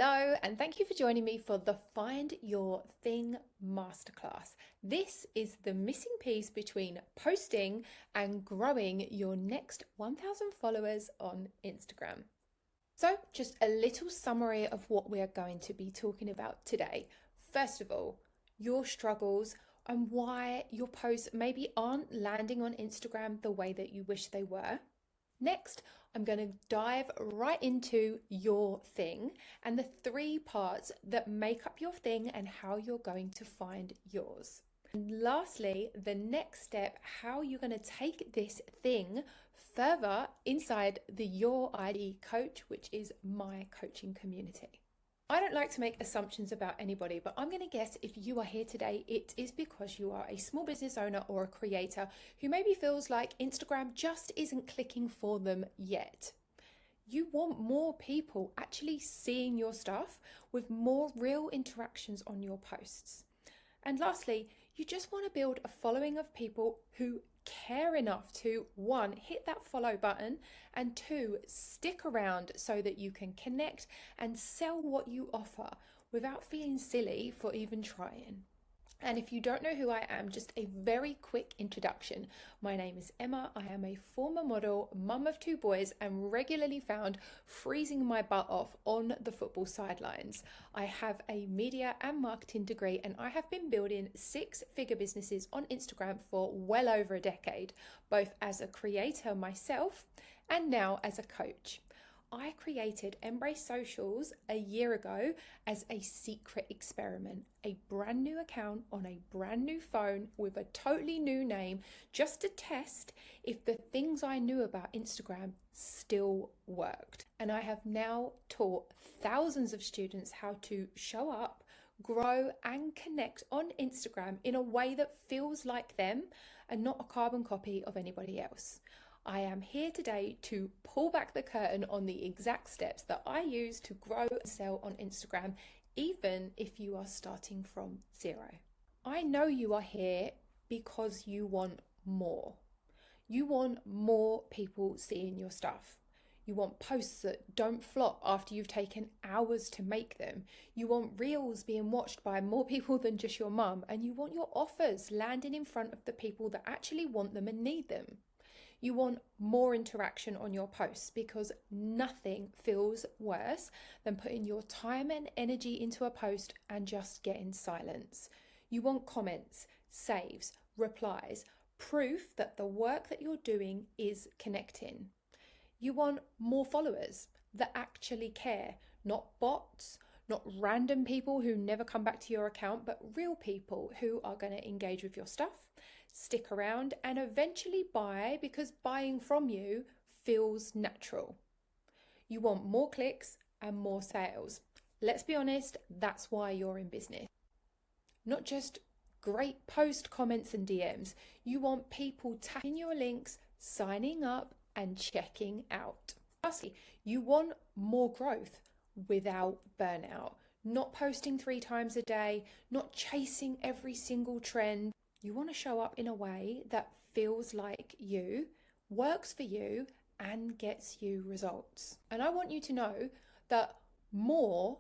Hello, and thank you for joining me for the Find Your Thing Masterclass. This is the missing piece between posting and growing your next 1,000 followers on Instagram. So, just a little summary of what we are going to be talking about today. First of all, your struggles and why your posts maybe aren't landing on Instagram the way that you wish they were. Next, I'm going to dive right into your thing and the three parts that make up your thing and how you're going to find yours. And lastly, the next step, how you're going to take this thing further inside the Your ID Coach, which is my coaching community. I don't like to make assumptions about anybody, but I'm going to guess if you are here today, it is because you are a small business owner or a creator who maybe feels like Instagram just isn't clicking for them yet. You want more people actually seeing your stuff with more real interactions on your posts. And lastly, you just want to build a following of people who care enough to, one, hit that follow button, and two, stick around so that you can connect and sell what you offer without feeling silly for even trying. And if you don't know who I am, just a very quick introduction. My name is Emma. I am a former model, mum of two boys, and regularly found freezing my butt off on the football sidelines. I have a media and marketing degree, and I have been building six-figure businesses on Instagram for well over a decade, both as a creator myself and now as a coach. I created Embrace Socials a year ago as a secret experiment, a brand new account on a brand new phone with a totally new name, just to test if the things I knew about Instagram still worked. And I have now taught thousands of students how to show up, grow and connect on Instagram in a way that feels like them and not a carbon copy of anybody else. I am here today to pull back the curtain on the exact steps that I use to grow and sell on Instagram, even if you are starting from zero. I know you are here because you want more. You want more people seeing your stuff. You want posts that don't flop after you've taken hours to make them. You want reels being watched by more people than just your mum, and you want your offers landing in front of the people that actually want them and need them. You want more interaction on your posts because nothing feels worse than putting your time and energy into a post and just getting silence. You want comments, saves, replies, proof that the work that you're doing is connecting. You want more followers that actually care, not bots, not random people who never come back to your account, but real people who are going to engage with your stuff, stick around, and eventually buy because buying from you feels natural. You want more clicks and more sales. Let's be honest, that's why you're in business. Not just great post comments and DMs. You want people tapping your links, signing up, and checking out. Lastly, you want more growth without burnout. Not posting 3 times a day, not chasing every single trend. You want to show up in a way that feels like you, works for you, and gets you results. And I want you to know that more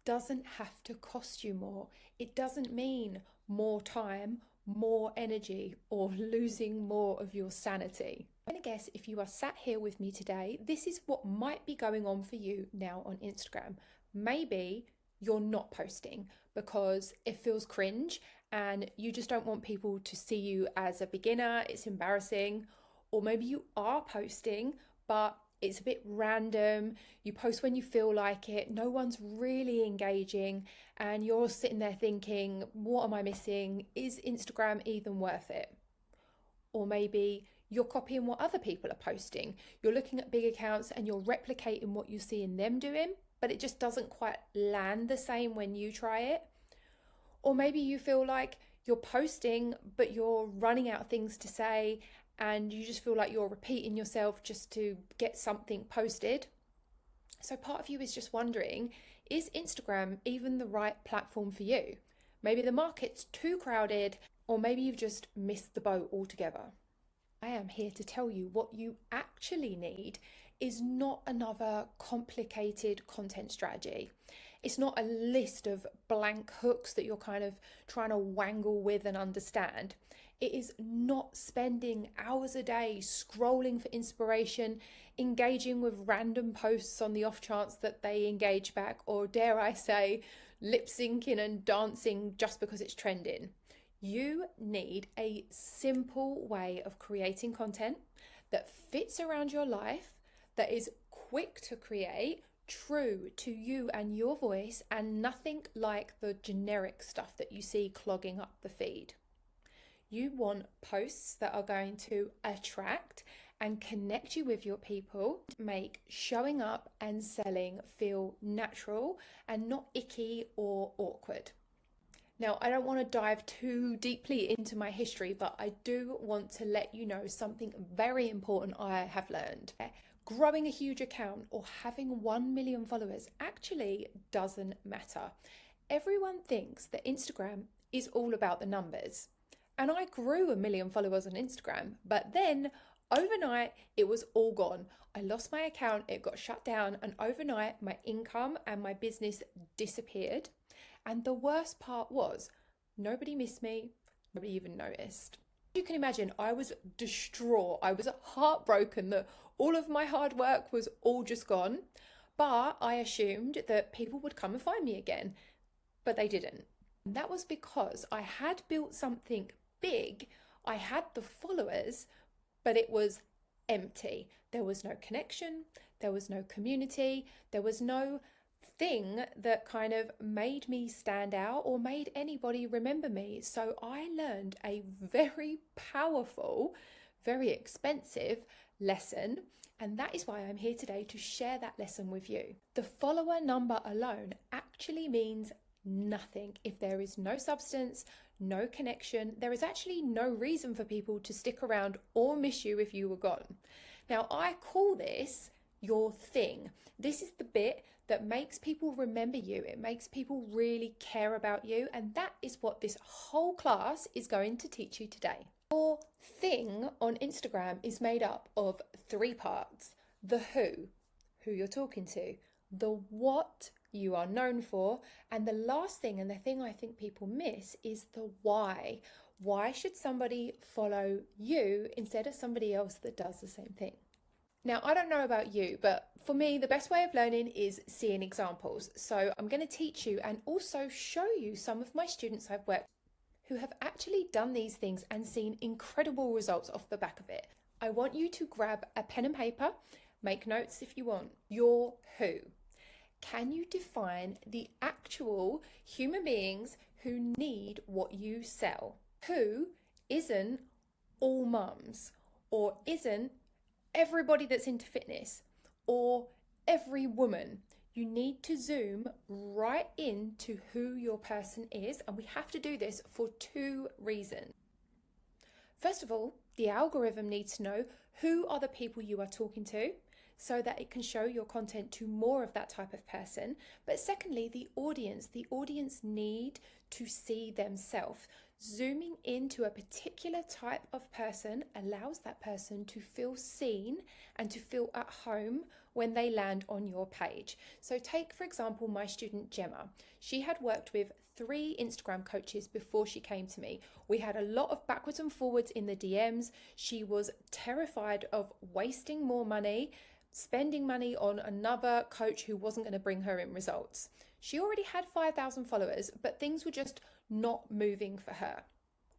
doesn't have to cost you more. It doesn't mean more time, more energy, or losing more of your sanity. I'm going to guess if you are sat here with me today, this is what might be going on for you now on Instagram. Maybe you're not posting because it feels cringe and you just don't want people to see you as a beginner, it's embarrassing. Or maybe you are posting, but it's a bit random. You post when you feel like it, no one's really engaging, and you're sitting there thinking, what am I missing? Is Instagram even worth it? Or maybe you're copying what other people are posting. You're looking at big accounts and you're replicating what you see in them doing, but it just doesn't quite land the same when you try it. Or maybe you feel like you're posting, but you're running out of things to say and you just feel like you're repeating yourself just to get something posted. So part of you is just wondering, is Instagram even the right platform for you? Maybe the market's too crowded, or maybe you've just missed the boat altogether. I am here to tell you what you actually need is not another complicated content strategy. It's not a list of blank hooks that you're kind of trying to wangle with and understand. It is not spending hours a day scrolling for inspiration, engaging with random posts on the off chance that they engage back, or dare I say, lip syncing and dancing just because it's trending. You need a simple way of creating content that fits around your life, that is quick to create, true to you and your voice, and nothing like the generic stuff that you see clogging up the feed. You want posts that are going to attract and connect you with your people, make showing up and selling feel natural and not icky or awkward. Now, I don't want to dive too deeply into my history, but I do want to let you know something very important I have learned. Growing a huge account or having 1 million followers actually doesn't matter. Everyone thinks that Instagram is all about the numbers. And I grew 1 million followers on Instagram, but then overnight it was all gone. I lost my account, it got shut down, and overnight my income and my business disappeared. And the worst part was nobody missed me, nobody even noticed. You can imagine I was distraught. I was heartbroken that all of my hard work was all just gone. But I assumed that people would come and find me again, but they didn't. And that was because I had built something big. I had the followers, but it was empty. There was no connection, there was no community, there was no thing that kind of made me stand out or made anybody remember me. So I learned a very powerful, very expensive lesson, and that is why I'm here today to share that lesson with you. The follower number alone actually means nothing if there is no substance, no connection. There is actually no reason for people to stick around or miss you if you were gone. Now, I call this your thing. This is the bit that makes people remember you. It makes people really care about you, and that is what this whole class is going to teach you today. Your thing on Instagram is made up of 3 parts: the who you're talking to, the what you are known for, and the last thing, and the thing I think people miss, is the why. Why should somebody follow you instead of somebody else that does the same thing? Now, I don't know about you, but for me, the best way of learning is seeing examples. So I'm going to teach you and also show you some of my students I've worked with who have actually done these things and seen incredible results off the back of it. I want you to grab a pen and paper, make notes if you want. Your who. Can you define the actual human beings who need what you sell? Who isn't all mums, or isn't everybody that's into fitness, or every woman. You need to zoom right into who your person is, and we have to do this for 2 reasons. First of all, the algorithm needs to know who are the people you are talking to, so that it can show your content to more of that type of person. But secondly, the audience need to see themselves. Zooming into a particular type of person allows that person to feel seen and to feel at home when they land on your page. So take, for example, my student Gemma. She had worked with 3 Instagram coaches before she came to me. We had a lot of backwards and forwards in the DMs. She was terrified of wasting more money, spending money on another coach who wasn't going to bring her in results. She already had 5,000 followers, but things were just not moving for her.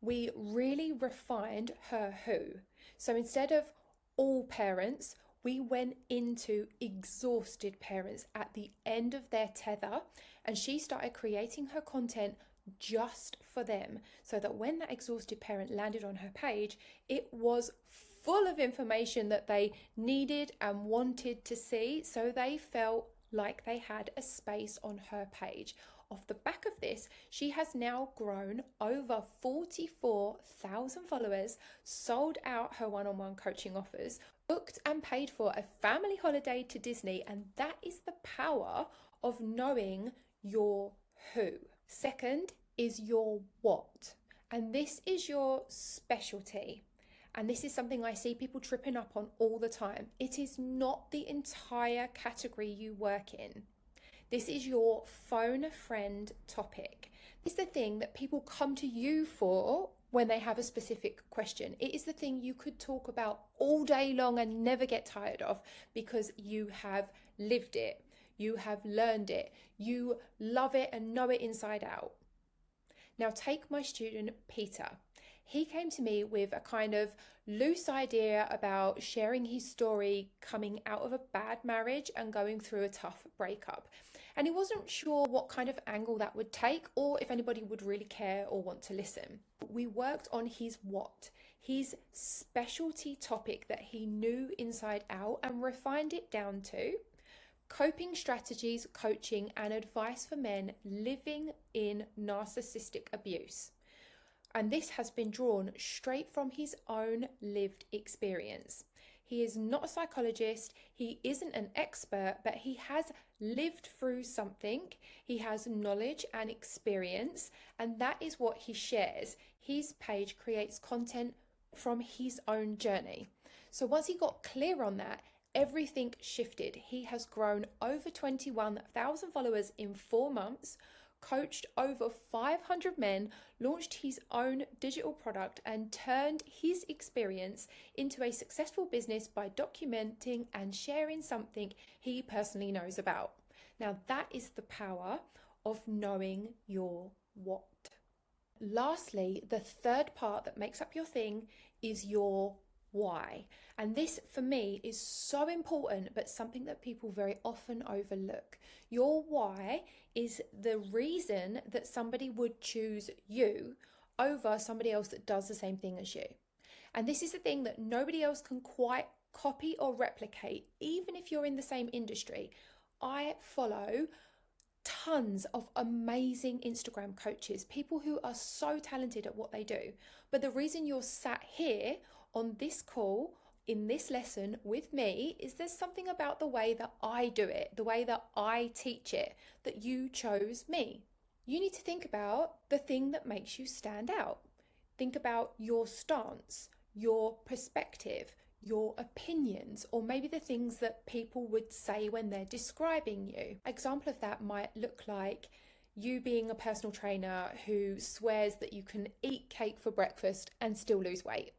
We really refined her who. So instead of all parents, we went into exhausted parents at the end of their tether, and she started creating her content just for them, so that when that exhausted parent landed on her page, it was full of information that they needed and wanted to see, so they felt like they had a space on her page. Off the back of this, she has now grown over 44,000 followers, sold out her one-on-one coaching offers, booked and paid for a family holiday to Disney, and that is the power of knowing your who. Second is your what, and this is your specialty. And this is something I see people tripping up on all the time. It is not the entire category you work in. This is your phone a friend topic. It's the thing that people come to you for when they have a specific question. It is the thing you could talk about all day long and never get tired of because you have lived it, you have learned it, you love it and know it inside out. Now take my student Peter. He came to me with a kind of loose idea about sharing his story coming out of a bad marriage and going through a tough breakup. And he wasn't sure what kind of angle that would take or if anybody would really care or want to listen. We worked on his what, his specialty topic that he knew inside out, and refined it down to coping strategies, coaching, and advice for men living in narcissistic abuse. And this has been drawn straight from his own lived experience. He is not a psychologist, he isn't an expert, but he has lived through something. He has knowledge and experience, and that is what he shares. His page creates content from his own journey. So once he got clear on that, everything shifted. He has grown over 21,000 followers in 4 months, coached over 500 men, launched his own digital product, and turned his experience into a successful business by documenting and sharing something he personally knows about. Now, that is the power of knowing your what. Lastly, the third part that makes up your thing is your why. And this for me is so important, but something that people very often overlook. Your why is the reason that somebody would choose you over somebody else that does the same thing as you. And this is the thing that nobody else can quite copy or replicate, even if you're in the same industry. I follow tons of amazing Instagram coaches, people who are so talented at what they do. But the reason you're sat here on this call, in this lesson with me, is there's something about the way that I do it, the way that I teach it, that you chose me. You need to think about the thing that makes you stand out. Think about your stance, your perspective, your opinions, or maybe the things that people would say when they're describing you. Example of that might look like you being a personal trainer who swears that you can eat cake for breakfast and still lose weight.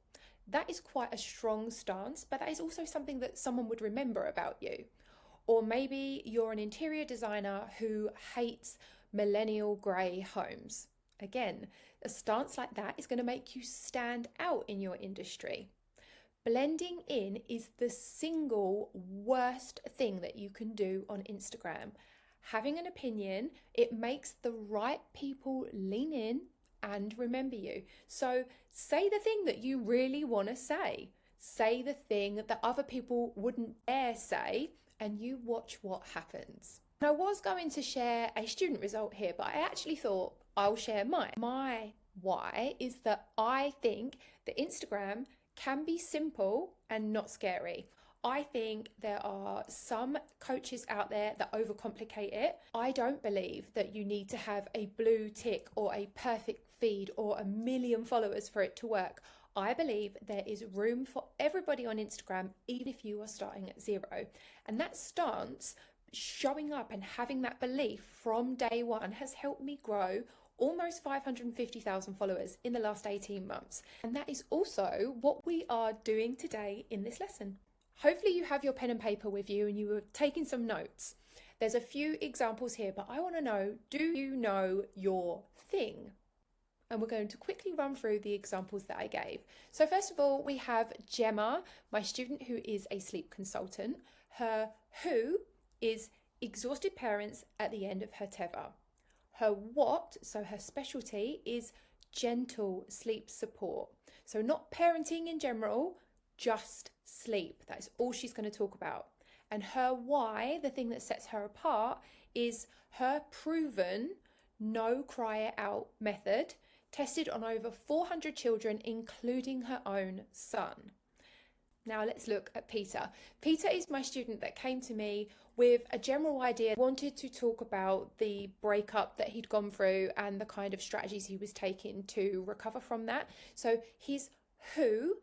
That is quite a strong stance, but that is also something that someone would remember about you. Or maybe you're an interior designer who hates millennial grey homes. Again, a stance like that is going to make you stand out in your industry. Blending in is the single worst thing that you can do on Instagram. Having an opinion, it makes the right people lean in and remember you. So say the thing that you really want to say. Say the thing that other people wouldn't dare say, and you watch what happens. I was going to share a student result here, but I actually thought I'll share mine. My why is that I think that Instagram can be simple and not scary. I think there are some coaches out there that overcomplicate it. I don't believe that you need to have a blue tick or a perfect feed or 1 million followers for it to work. I believe there is room for everybody on Instagram, even if you are starting at 0. And that stance, showing up and having that belief from day one, has helped me grow almost 550,000 followers in the last 18 months. And that is also what we are doing today in this lesson. Hopefully you have your pen and paper with you and you were taking some notes. There's a few examples here, but I want to know, do you know your thing? And we're going to quickly run through the examples that I gave. So first of all, we have Gemma, my student who is a sleep consultant. Her who is exhausted parents at the end of her tether. Her what, so her specialty, is gentle sleep support. So not parenting in general, just sleep. That is all she's going to talk about. And her why, the thing that sets her apart, is her proven no cry it out method, tested on over 400 children, including her own son. Now let's look at Peter. Peter is my student that came to me with a general idea, wanted to talk about the breakup that he'd gone through and the kind of strategies he was taking to recover from that. So his who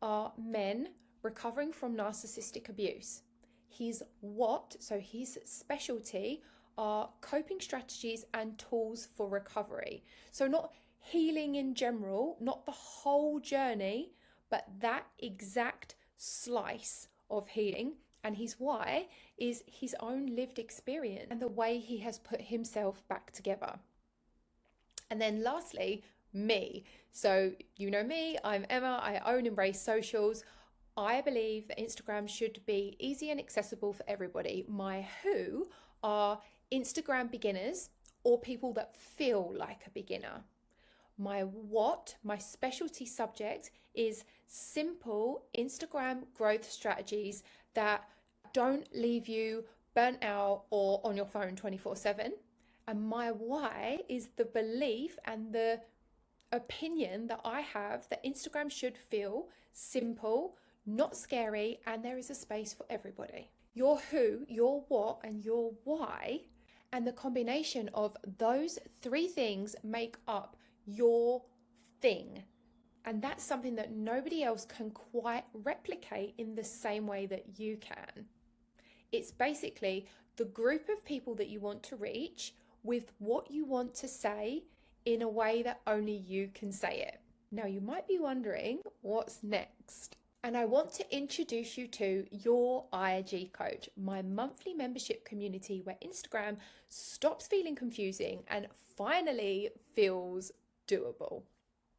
are men recovering from narcissistic abuse. His what, so his specialty, are coping strategies and tools for recovery. So not healing in general, not the whole journey, but that exact slice of healing. And his why is his own lived experience and the way he has put himself back together. And then lastly, me. So you know me, I'm Emma, I own Embrace Socials. I believe that Instagram should be easy and accessible for everybody. My who are Instagram beginners or people that feel like a beginner. My what, my specialty subject, is simple Instagram growth strategies that don't leave you burnt out or on your phone 24/7. And my why is the belief and the opinion that I have that Instagram should feel simple, not scary, and there is a space for everybody. Your who, your what, and your why, and the combination of those three things make up your thing. And that's something that nobody else can quite replicate in the same way that you can. It's basically the group of people that you want to reach with what you want to say in a way that only you can say it. Now, you might be wondering what's next. And I want to introduce you to Your IG Coach, my monthly membership community where Instagram stops feeling confusing and finally feels doable.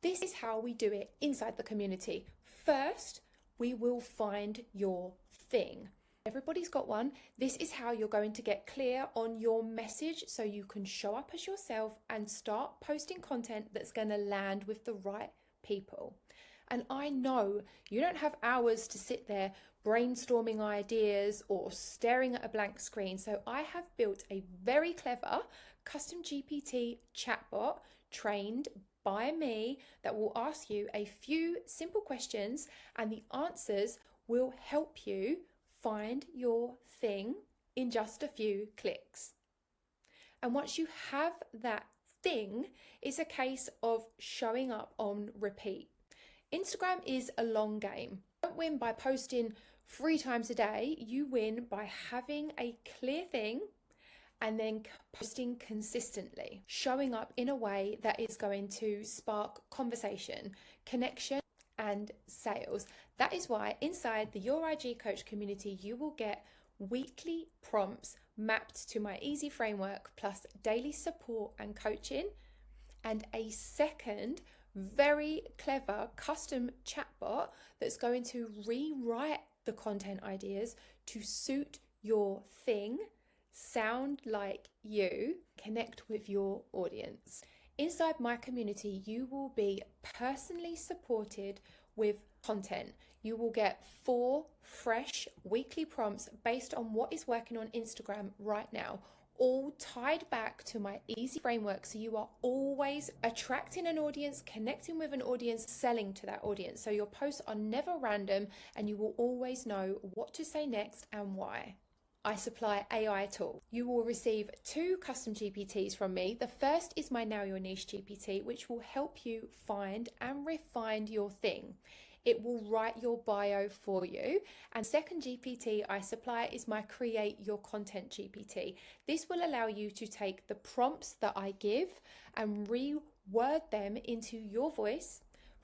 This is how we do it inside the community. First, we will find your thing. Everybody's got one. This is how you're going to get clear on your message so you can show up as yourself and start posting content that's going to land with the right people. And I know you don't have hours to sit there brainstorming ideas or staring at a blank screen. So I have built a very clever custom GPT chatbot trained by me that will ask you a few simple questions, and the answers will help you find your thing in just a few clicks. And once you have that thing, it's a case of showing up on repeat. Instagram is a long game. You don't win by posting 3 times a day. You win by having a clear thing and then posting consistently, showing up in a way that is going to spark conversation, connection, and sales. That is why inside the Your IG Coach community, you will get weekly prompts mapped to my easy framework, plus daily support and coaching, and a second very clever custom chatbot that's going to rewrite the content ideas to suit your thing, sound like you, connect with your audience. Inside my community, you will be personally supported with content. You will get 4 fresh weekly prompts based on what is working on Instagram right now, all tied back to my easy framework. So you are always attracting an audience, connecting with an audience, selling to that audience. So your posts are never random and you will always know what to say next and why. I supply AI tools. You will receive 2 custom GPTs from me. The first is my Now Your Niche GPT, which will help you find and refine your thing. It will write your bio for you. And second GPT I supply is my Create Your Content GPT. This will allow you to take the prompts that I give and reword them into your voice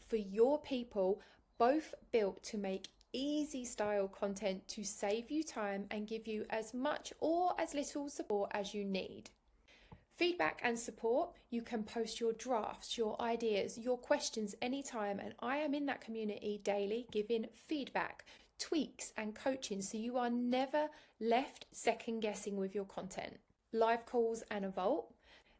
for your people, both built to make easy style content to save you time and give you as much or as little support as you need. Feedback and support, you can post your drafts, your ideas, your questions anytime, and I am in that community daily giving feedback, tweaks and coaching so you are never left second guessing with your content. Live calls and a vault.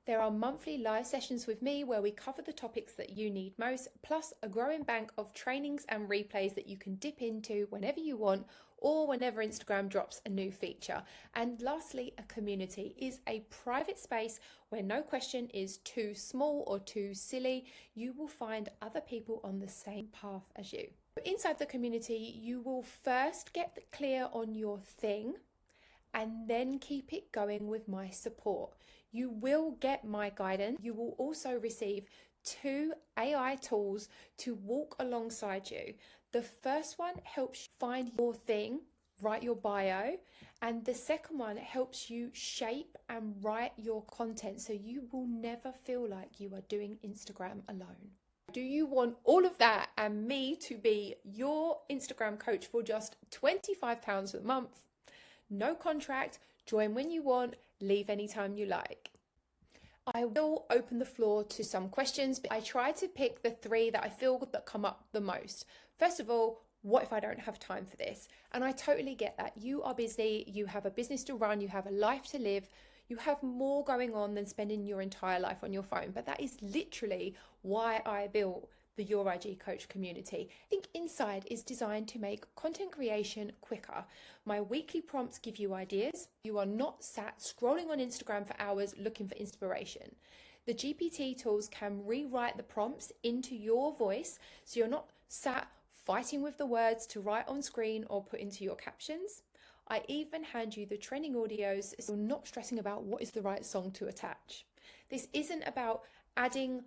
There are monthly live sessions with me where we cover the topics that you need most, plus a growing bank of trainings and replays that you can dip into whenever you want or whenever Instagram drops a new feature. And lastly, a community is a private space where no question is too small or too silly. You will find other people on the same path as you. Inside the community, you will first get clear on your thing and then keep it going with my support. You will get my guidance. You will also receive 2 AI tools to walk alongside you. The first one helps you find your thing write your bio. And the second one helps you shape and write your content so you will never feel like you are doing Instagram alone. Do you want all of that and me to be your Instagram coach for just £25 a month? No contract, join when you want, leave anytime you like. I will open the floor to some questions, but I try to pick the 3 that I feel that come up the most. First of all, what if I don't have time for this? And I totally get that. You are busy, you have a business to run, you have a life to live, you have more going on than spending your entire life on your phone. But that is literally why I built the Your IG Coach community. I think Inside is designed to make content creation quicker. My weekly prompts give you ideas. You are not sat scrolling on Instagram for hours looking for inspiration. The GPT tools can rewrite the prompts into your voice, so you're not sat fighting with the words to write on screen or put into your captions. I even hand you the trending audios, so you're not stressing about what is the right song to attach. This isn't about adding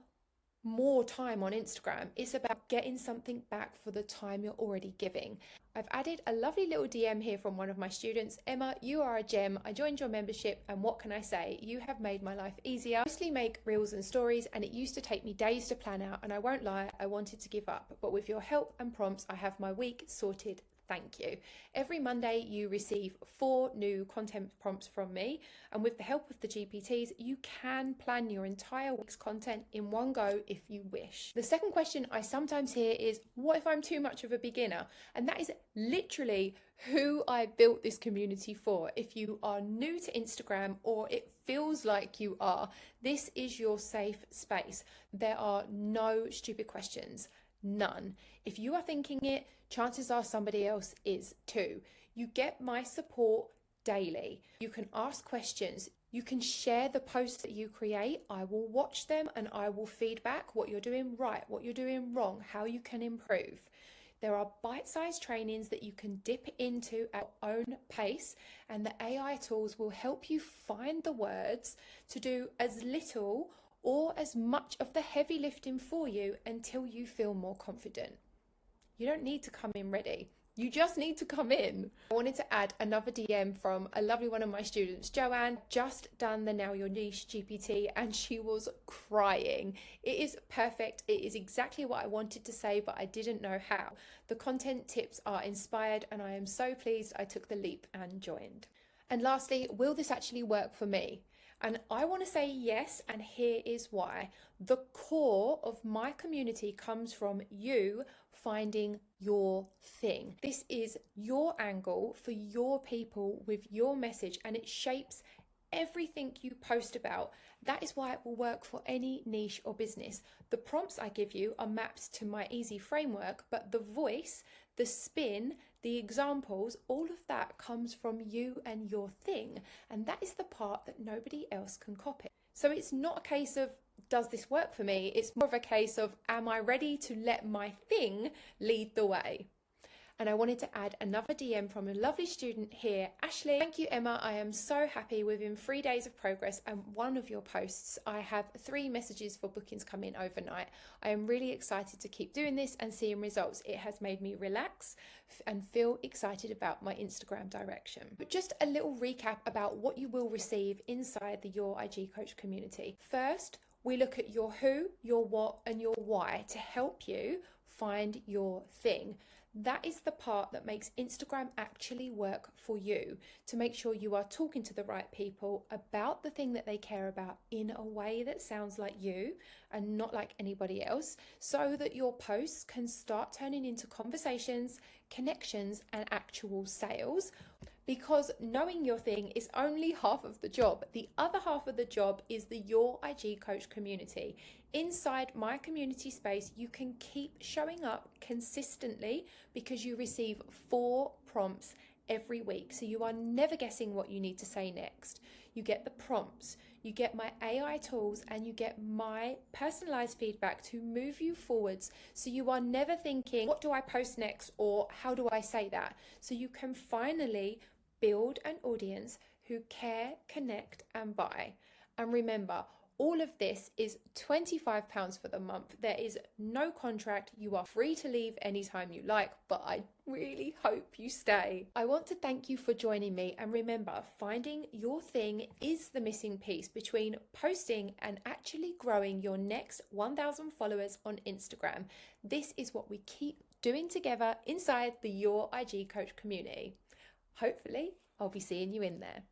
more time on Instagram. It's about getting something back for the time you're already giving. I've added a lovely little DM here from one of my students. Emma, you are a gem. I joined your membership and what can I say? You have made my life easier. I mostly make reels and stories and it used to take me days to plan out, and I won't lie, I wanted to give up. But with your help and prompts, I have my week sorted. Thank you. Every Monday you receive 4 new content prompts from me, and with the help of the GPTs you can plan your entire week's content in one go if you wish. The second question I sometimes hear is, what if I'm too much of a beginner? And that is literally who I built this community for. If you are new to Instagram or it feels like you are, this is your safe space. There are no stupid questions. None. If you are thinking it, chances are somebody else is too. You get my support daily. You can ask questions. You can share the posts that you create. I will watch them and I will feedback what you're doing right, what you're doing wrong, how you can improve. There are bite-sized trainings that you can dip into at your own pace, and the AI tools will help you find the words to do as little or as much of the heavy lifting for you until you feel more confident. You don't need to come in ready. You just need to come in. I wanted to add another DM from a lovely one of my students, Joanne, just done the Now Your Niche GPT, and she was crying. It is perfect. It is exactly what I wanted to say, but I didn't know how. The content tips are inspired, and I am so pleased I took the leap and joined. And lastly, will this actually work for me? And I want to say yes, and here is why. The core of my community comes from you finding your thing. This is your angle for your people with your message, and it shapes everything you post about. That is why it will work for any niche or business. The prompts I give you are mapped to my easy framework, but the voice, the spin, the examples, all of that comes from you and your thing. And that is the part that nobody else can copy. So it's not a case of, does this work for me? It's more of a case of, am I ready to let my thing lead the way? And I wanted to add another DM from a lovely student here, Ashley. Thank you, Emma. I am so happy. Within 3 days of progress and one of your posts, I have 3 messages for bookings come in overnight. I am really excited to keep doing this and seeing results. It has made me relax and feel excited about my Instagram direction. But just a little recap about what you will receive inside the Your IG Coach community. First, we look at your who, your what, and your why to help you find your thing. That is the part that makes Instagram actually work for you, to make sure you are talking to the right people about the thing that they care about in a way that sounds like you and not like anybody else, so that your posts can start turning into conversations, connections, and actual sales. Because knowing your thing is only half of the job. The other half of the job is the Your IG Coach community. Inside my community space, you can keep showing up consistently because you receive 4 prompts every week. So you are never guessing what you need to say next. You get the prompts, you get my AI tools, and you get my personalized feedback to move you forwards. So you are never thinking, what do I post next? Or how do I say that? So you can finally build an audience who care, connect, and buy. And remember, All of this is £25 for the month. There is no contract. You are free to leave anytime you like, but I really hope you stay. I want to thank you for joining me, and remember, finding your thing is the missing piece between posting and actually growing your next 1,000 followers on Instagram. This is what we keep doing together inside the Your IG Coach community. Hopefully, I'll be seeing you in there.